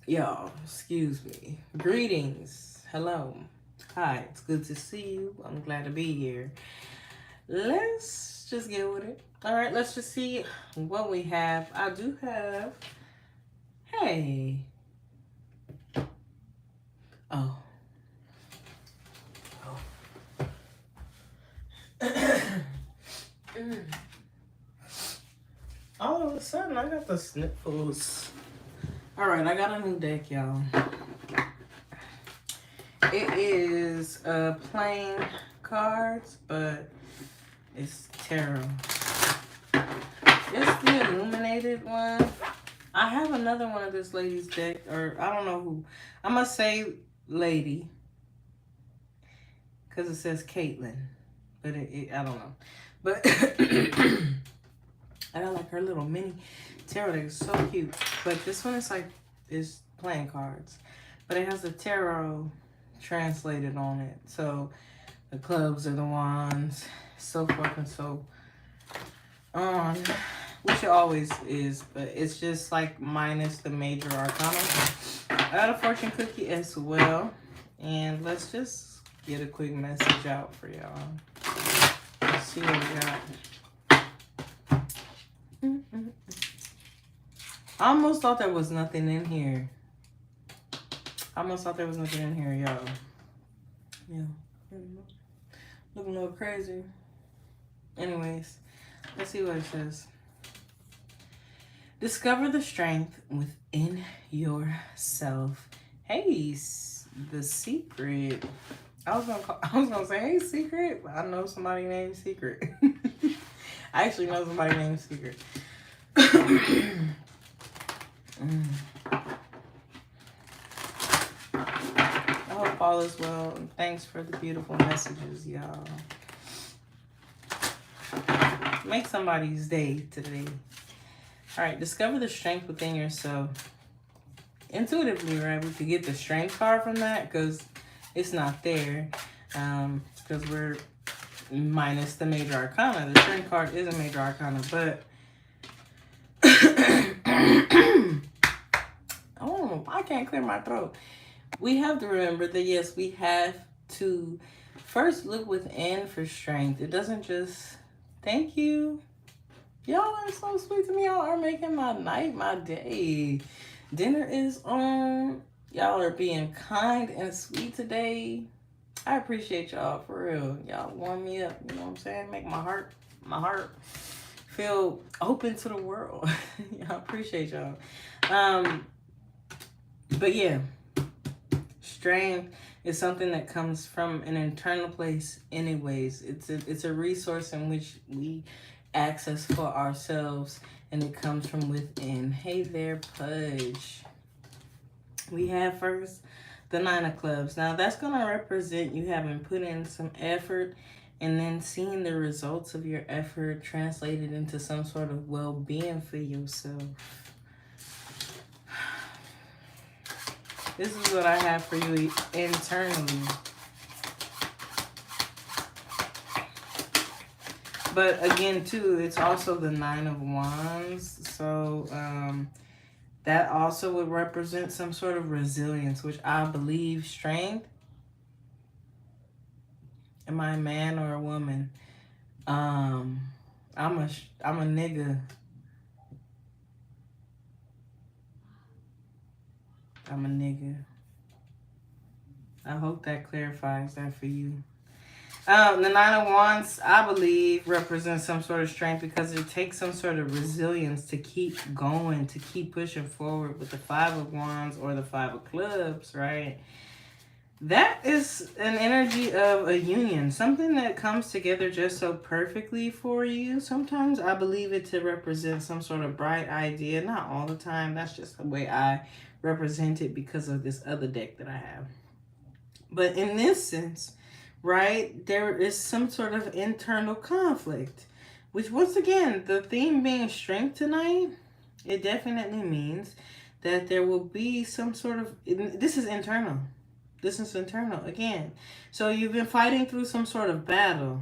Y'all, excuse me. Greetings. Hello. Hi, it's good to see you. I'm glad to be here. Let's just get with it. All right, let's just see what we have. I do have. Hey. Oh. Mm. All of a sudden, I got the sniffles. All right, I got a new deck, y'all. It is plain cards, but it's tarot. It's the illuminated one. I have another one of this lady's deck, or I don't know who. I'm gonna say lady, because it says Caitlin, but I don't know. But I got like her little mini tarot deck. It's so cute. But this one is playing cards, but it has the tarot translated on it. So the clubs are the wands, so forth and so on, which it always is, but it's just like minus the major arcana. I got a fortune cookie as well, and let's just get a quick message out for y'all. Let's see what we got. I almost thought there was nothing in here. Y'all. Yeah. Looking a little crazy. Anyways, let's see what it says. Discover the strength within yourself. Hey, the secret. I was gonna say, hey, secret, but I know somebody named Secret. I actually know somebody named Secret. I hope all is well, and thanks for the beautiful messages, y'all. Make somebody's day today. All right, discover the strength within yourself. Intuitively, right, we could get the strength card from that because it's not there. Because we're minus the major arcana. The strength card is a major arcana, but oh, I can't clear my throat. We have to remember that, yes, we have to first look within for strength. It doesn't just, thank you. Y'all are so sweet to me. Y'all are making my night, my day. Dinner is on. Y'all are being kind and sweet today. I appreciate y'all for real. Y'all warm me up. You know what I'm saying? Make my heart feel open to the world. I appreciate y'all. But yeah, strength is something that comes from an internal place anyways. It's a resource in which we access for ourselves, and it comes from within. Hey there, Pudge. We have first the Nine of Clubs. Now that's going to represent you having put in some effort and then seeing the results of your effort translated into some sort of well-being for yourself. This is what I have for you internally. But again, too, it's also the Nine of Wands. So that also would represent some sort of resilience, which I believe strength. Am I a man or a woman? I'm a nigga. I'm a nigga. I hope that clarifies that for you. The Nine of Wands, I believe, represents some sort of strength because it takes some sort of resilience to keep going, to keep pushing forward. With the Five of Wands or the Five of Clubs, right? That is an energy of a union, something that comes together just so perfectly for you. Sometimes I believe it to represent some sort of bright idea. Not all the time. That's just the way I represent it because of this other deck that I have. But in this sense, right, there is some sort of internal conflict, which once again, the theme being strength tonight, it definitely means that there will be some sort of, this is internal. This is internal again. So you've been fighting through some sort of battle.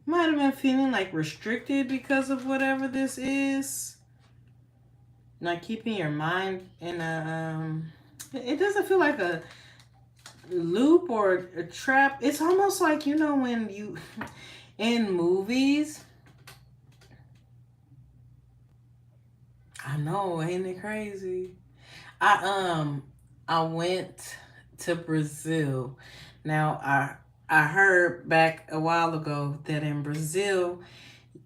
Might have been feeling like restricted because of whatever this is. like keeping your mind in a it doesn't feel like a loop or a trap. It's almost like, you know, when you in movies. I know, ain't it crazy? I went to Brazil. Now I heard back a while ago that in Brazil,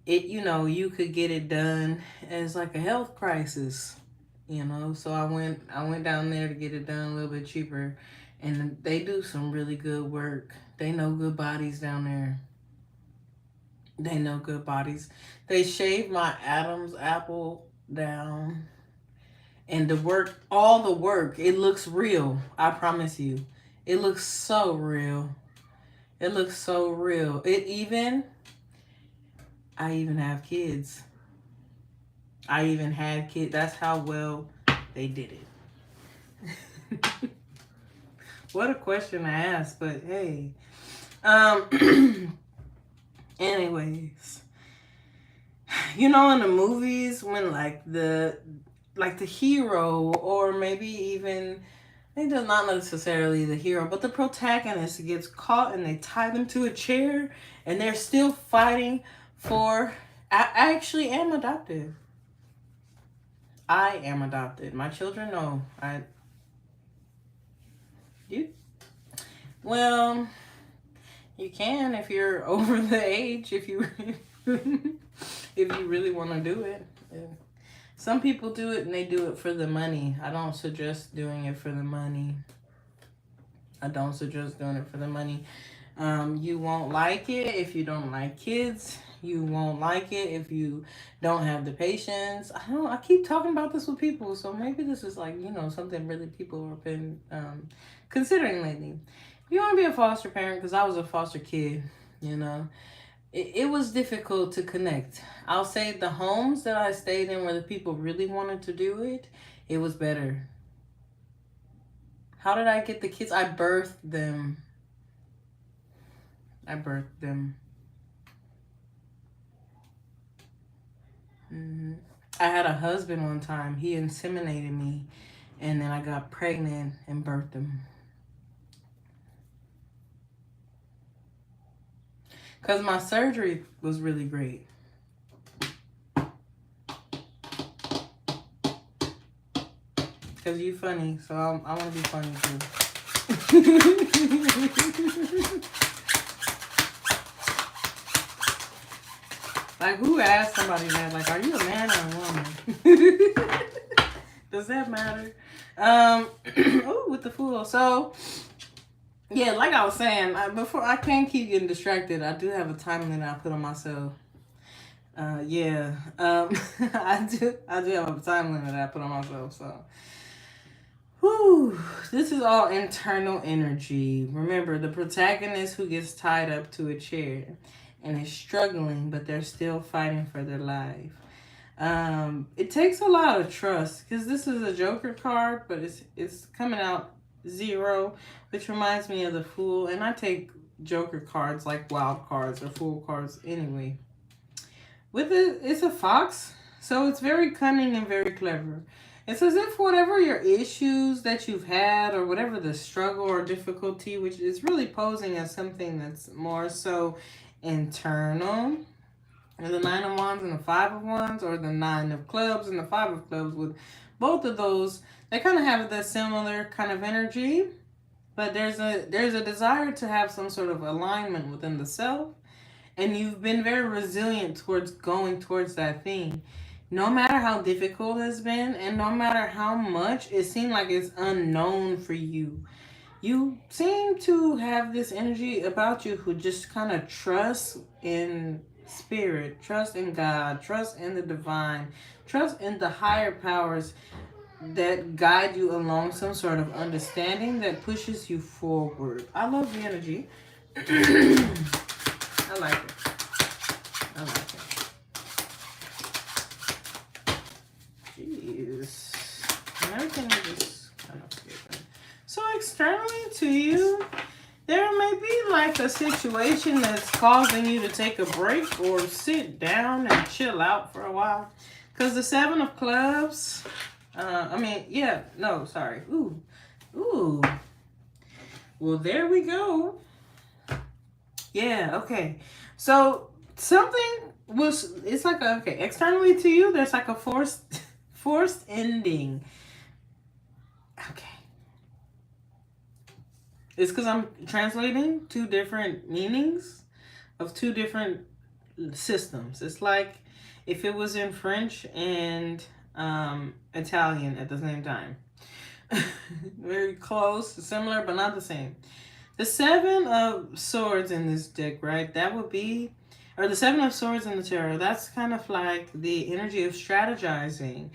it, you know, you could get it done as like a health crisis, you know. So I went down there to get it done a little bit cheaper, and they do some really good work. They know good bodies down there. They know good bodies. They shaved my Adam's apple down, and the work, all the work, it looks real. I promise you, it looks so real. It looks so real. I even have kids. I even had kids. That's how well they did it. What a question to ask, but hey. Anyways, you know, in the movies when like the hero, or maybe even, it does not necessarily the hero, but the protagonist gets caught and they tie them to a chair and they're still fighting for. I actually am adopted. I am adopted. My children know. You well, you can if you're over the age, if you if you really want to do it. Yeah. Some people do it and they do it for the money. I don't suggest doing it for the money. I don't suggest doing it for the money. You won't like it if you don't like kids. You won't like it if you don't have the patience. I keep talking about this with people, so maybe this is like, you know, something really people have been considering lately. If you want to be a foster parent, because I was a foster kid, you know, it was difficult to connect. I'll say the homes that I stayed in where the people really wanted to do it, it was better. How did I get the kids? I birthed them. I birthed them. I had a husband one time. He inseminated me, and then I got pregnant and birthed him. Because my surgery was really great. Because you funny, so I want to be funny too. Like, who asked somebody that? Like, are you a man or a woman? Does that matter? Oh, with the fool. So, yeah, like I was saying, before I can't keep getting distracted. I do have a time limit I put on myself. Yeah, I do have a time limit that I put on myself. So, whew, this is all internal energy. Remember, the protagonist who gets tied up to a chair and is struggling, but they're still fighting for their life. It takes a lot of trust, because this is a Joker card, but it's coming out 0, which reminds me of the Fool. And I take Joker cards like wild cards or Fool cards anyway. With it, it's a fox, so it's very cunning and very clever. It's as if whatever your issues that you've had, or whatever the struggle or difficulty, which is really posing as something that's more so internal, and the 9 of Wands and the 5 of Wands, or the 9 of Clubs and the 5 of Clubs, with both of those, they kind of have that similar kind of energy, but there's a desire to have some sort of alignment within the self, and you've been very resilient towards going towards that thing. No matter how difficult it has been, and no matter how much it seemed like it's unknown for you, you seem to have this energy about you who just kind of trusts in spirit, trust in God, trust in the divine, trust in the higher powers that guide you along some sort of understanding that pushes you forward. I love the energy. I like it. I like it. Jeez. And everything is just kind of skipping. So externally to you, there may be like a situation that's causing you to take a break or sit down and chill out for a while. Because the 7 of clubs, sorry. Ooh. Well, there we go. Yeah, okay. So it's like externally to you, there's like a forced ending. Okay. It's because I'm translating 2 different meanings of 2 different systems. It's like if it was in French and Italian at the same time. Very close, similar, but not the same. The 7 of swords in this deck, right? That would be, or the 7 of swords in the tarot, that's kind of like the energy of strategizing.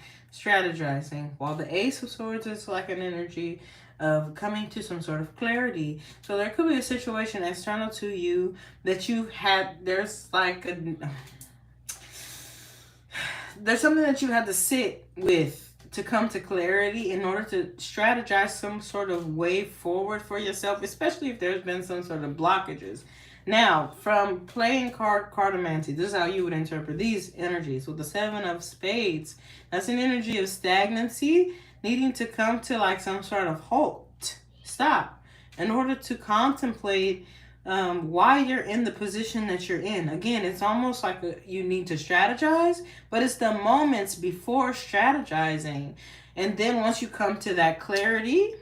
While the ace of swords is like an energy of coming to some sort of clarity. So there could be a situation external to you that you had, there's something that you had to sit with to come to clarity in order to strategize some sort of way forward for yourself, especially if there's been some sort of blockages. Now, from playing cartomancy, this is how you would interpret these energies. With the 7 of spades, that's an energy of stagnancy, needing to come to like some sort of halt, stop, in order to contemplate why you're in the position that you're in. Again, it's almost like you need to strategize, but it's the moments before strategizing. And then once you come to that clarity,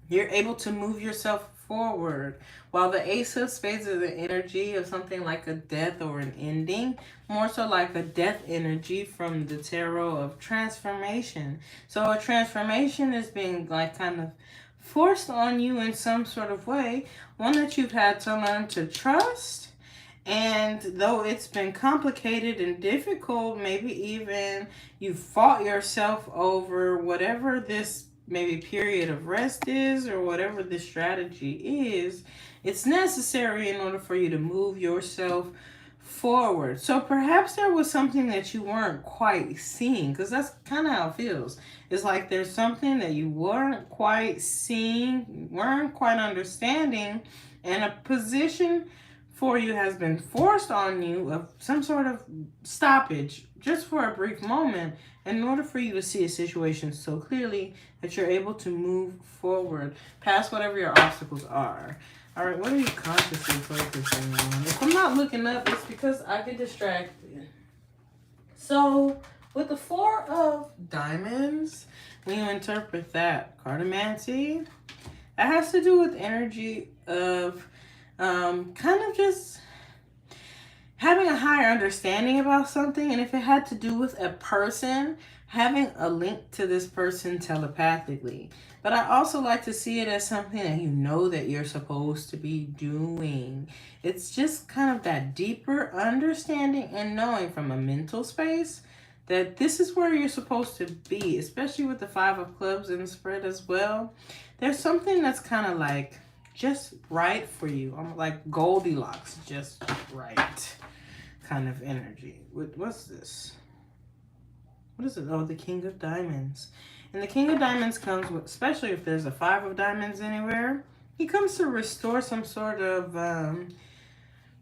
you're able to move yourself forward. While the ace of spades is the energy of something like a death or an ending, more so like a death energy from the tarot of transformation. So a transformation is being like kind of forced on you in some sort of way, one that you've had to learn to trust. And though it's been complicated and difficult, maybe even you fought yourself over whatever this maybe period of rest is or whatever the strategy is, it's necessary in order for you to move yourself forward. So perhaps there was something that you weren't quite seeing, because that's kind of how it feels. It's like there's something that you weren't quite seeing, weren't quite understanding, and a position for you has been forced on you of some sort of stoppage just for a brief moment in order for you to see a situation so clearly that you're able to move forward past whatever your obstacles are. All right, what are you consciously focusing on? If I'm not looking up, it's because I get distracted. So with the 4 of diamonds, when you interpret that cartomancy, that has to do with energy of kind of just having a higher understanding about something. And if it had to do with a person, having a link to this person telepathically. But I also like to see it as something that you know that you're supposed to be doing. It's just kind of that deeper understanding and knowing from a mental space that this is where you're supposed to be, especially with the 5 of clubs in the spread as well. There's something that's kind of like just right for you. I'm like Goldilocks, just right kind of energy. What's this? What is it? Oh, the King of Diamonds. And the King of Diamonds comes with, especially if there's a 5 of diamonds anywhere, he comes to restore some sort of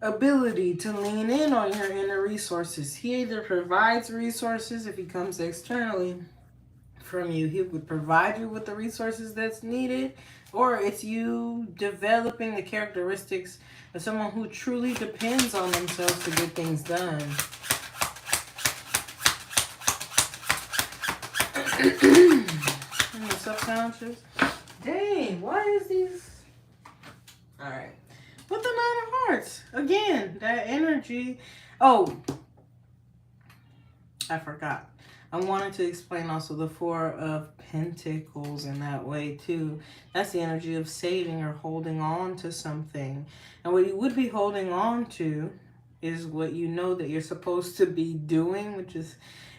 ability to lean in on your inner resources. He either provides resources if he comes externally from you. He would provide you with the resources that's needed, or it's you developing the characteristics of someone who truly depends on themselves to get things done. In the subconscious. Dang, why is these? Alright. With the 9 of Hearts. Again, that energy. Oh, I forgot. I wanted to explain also the 4 of Pentacles in that way too. That's the energy of saving or holding on to something. And what you would be holding on to is what you know that you're supposed to be doing, which is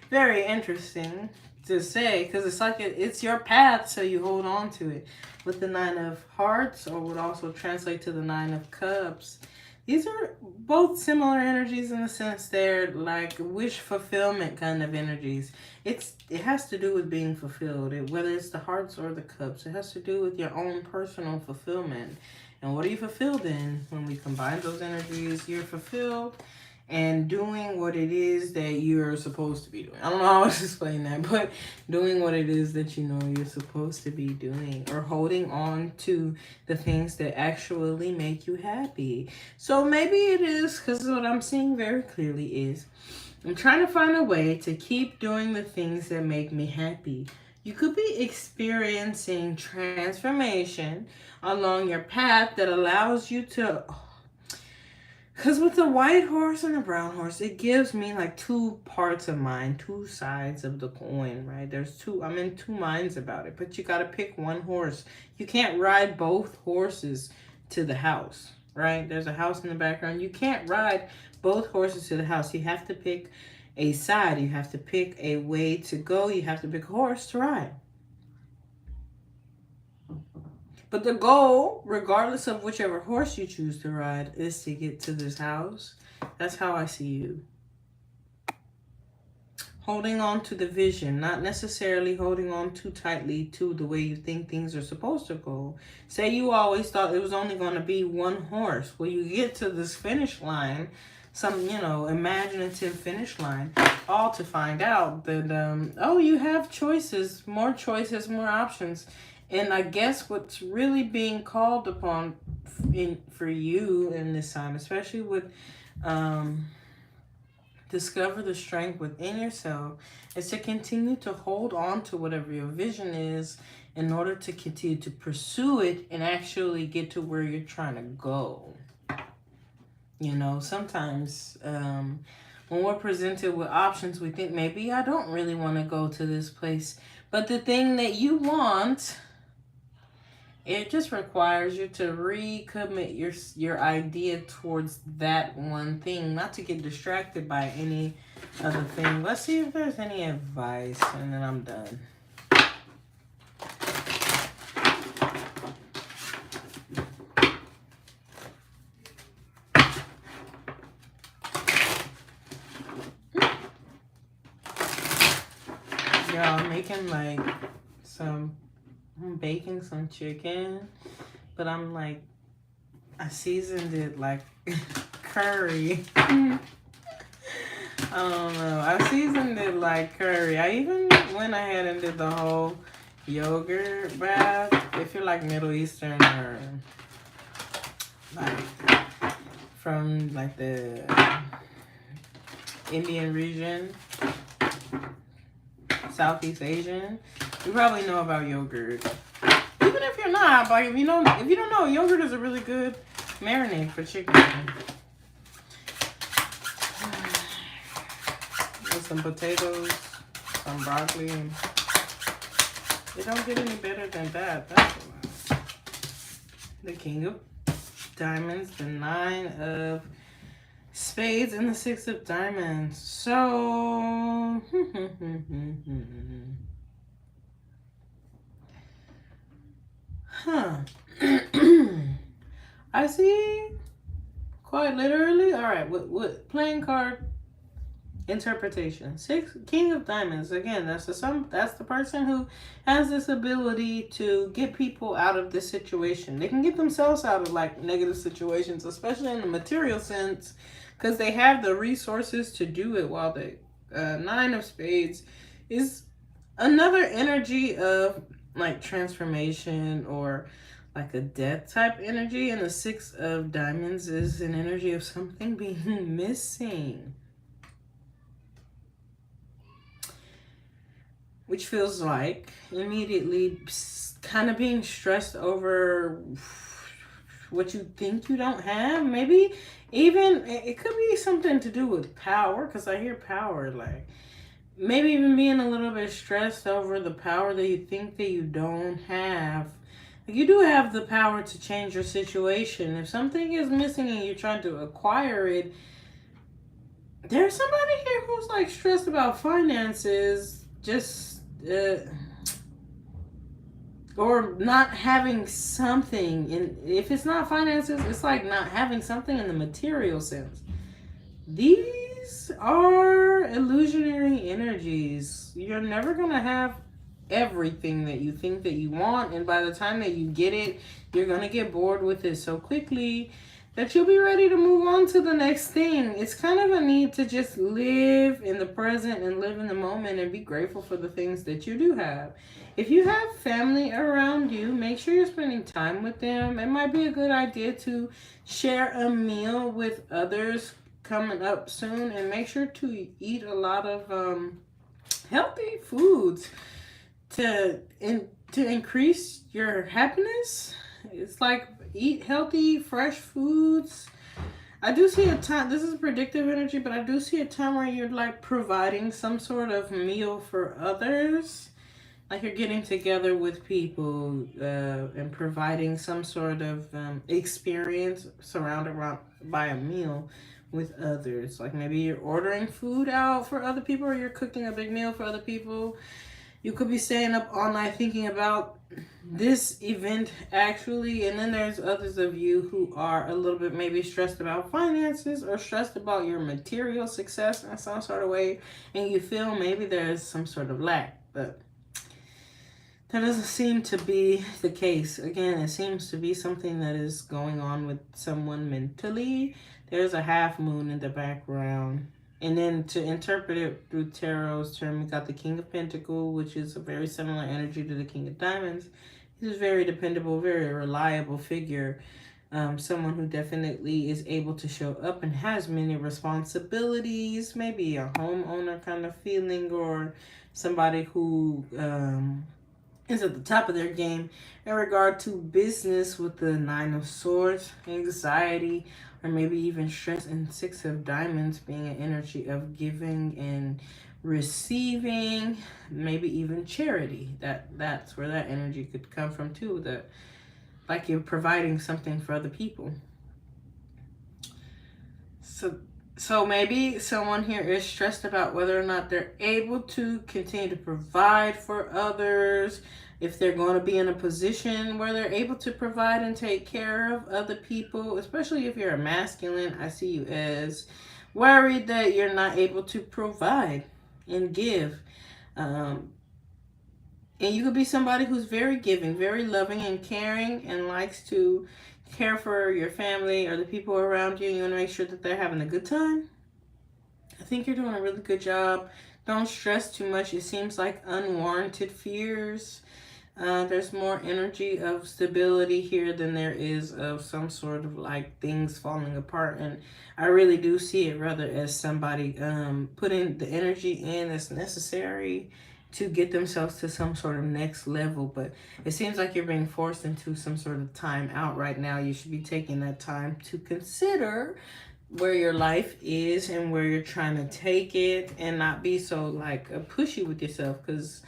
very interesting to say, because it's like it's your path, so you hold on to it. With the 9 of Hearts, or would also translate to the 9 of Cups, these are both similar energies in the sense they're like wish fulfillment kind of energies. It has to do with being fulfilled, whether it's the hearts or the cups. It has to do with your own personal fulfillment. And what are you fulfilled in? When we combine those energies, you're fulfilled and doing what it is that you're supposed to be doing. I don't know how to explain that, but doing what it is that you know you're supposed to be doing, or holding on to the things that actually make you happy. So maybe it is, because what I'm seeing very clearly is I'm trying to find a way to keep doing the things that make me happy. You could be experiencing transformation along your path that allows you to, because with the white horse and the brown horse, it gives me like two parts of mine, two sides of the coin, right? There's two, I'm in two minds about it, but you got to pick one horse. You can't ride both horses to the house, right? There's a house in the background. You can't ride both horses to the house. You have to pick a side. You have to pick a way to go. You have to pick a horse to ride. But the goal, regardless of whichever horse you choose to ride, is to get to this house. That's how I see you. Holding on to the vision, not necessarily holding on too tightly to the way you think things are supposed to go. Say you always thought it was only going to be one horse. Well, you get to this finish line, some, imaginative finish line, all to find out that, oh, you have choices, more options. And I guess what's really being called upon for you in this time, especially with discover the strength within yourself, is to continue to hold on to whatever your vision is in order to continue to pursue it and actually get to where you're trying to go. Sometimes when we're presented with options, we think maybe I don't really want to go to this place. But the thing that you want, it just requires you to recommit your idea towards that one thing, not to get distracted by any other thing. Let's see if there's any advice, and then I'm done. Yeah, I'm making I'm baking some chicken, but I seasoned it like curry. I don't know. I seasoned it like curry. I even went ahead and did the whole yogurt bath. If you're like Middle Eastern or like from like the Indian region, Southeast Asian, you probably know about yogurt. Even if you're not, like if you don't know, yogurt is a really good marinade for chicken. With some potatoes, some broccoli. It don't get any better than that. That's a lot. The King of Diamonds, the 9 of Spades, and the 6 of Diamonds. So I see quite literally. All right, what playing card interpretation? 6 King of Diamonds. Again, that's the person who has this ability to get people out of this situation. They can get themselves out of like negative situations, especially in the material sense, because they have the resources to do it. While the 9 of Spades is another energy of like transformation or like a death type energy, and the 6 of Diamonds is an energy of something being missing, which feels like immediately kind of being stressed over what you think you don't have. Maybe even it could be something to do with power, because I hear power, like maybe even being a little bit stressed over the power that you think that you don't have. Like, you do have the power to change your situation. If something is missing and you're trying to acquire it, there's somebody here who's like stressed about finances, just or not having something. And if it's not finances, it's like not having something in the material sense. These are illusionary energies. You're never gonna have everything that you think that you want, and by the time that you get it, you're gonna get bored with it so quickly that you'll be ready to move on to the next thing. It's kind of a need to just live in the present and live in the moment and be grateful for the things that you do have. If you have family around you, make sure you're spending time with them. It might be a good idea to share a meal with others coming up soon, and make sure to eat a lot of healthy foods to increase your happiness. It's like eat healthy, fresh foods. I do see a time, this is predictive energy, but I do see a time where you're like providing some sort of meal for others. Like you're getting together with people and providing some sort of experience surrounded by a meal with others. Like maybe you're ordering food out for other people, or you're cooking a big meal for other people. You could be staying up all night thinking about this event actually, and then there's others of you who are a little bit maybe stressed about finances or stressed about your material success in some sort of way, and you feel maybe there's some sort of lack, but that doesn't seem to be the case. Again, it seems to be something that is going on with someone mentally. There's a half moon in the background. And then to interpret it through tarot's term, we got the King of Pentacles, which is a very similar energy to the King of Diamonds. He's a very dependable, very reliable figure. Someone who definitely is able to show up and has many responsibilities. Maybe a homeowner kind of feeling, or somebody who is at the top of their game in regard to business with the Nine of Swords, anxiety, or maybe even stress, and Six of Diamonds being an energy of giving and receiving, maybe even charity. That's where that energy could come from too, that like you're providing something for other people. So maybe someone here is stressed about whether or not they're able to continue to provide for others, if they're going to be in a position where they're able to provide and take care of other people, especially if you're a masculine. I see you as worried that you're not able to provide and give. And you could be somebody who's very giving, very loving and caring, and likes to care for your family or the people around you. You want to make sure that they're having a good time. I think you're doing a really good job. Don't stress too much. It seems like unwarranted fears. There's more energy of stability here than there is of some sort of like things falling apart. And I really do see it rather as somebody putting the energy in that's necessary to get themselves to some sort of next level. But it seems like you're being forced into some sort of time out right now. You should be taking that time to consider where your life is and where you're trying to take it, and not be so like pushy with yourself, because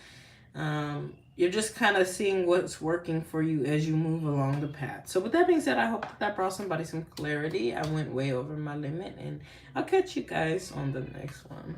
you're just kind of seeing what's working for you as you move along the path. So with that being said, I hope that brought somebody some clarity. I went way over my limit, and I'll catch you guys on the next one.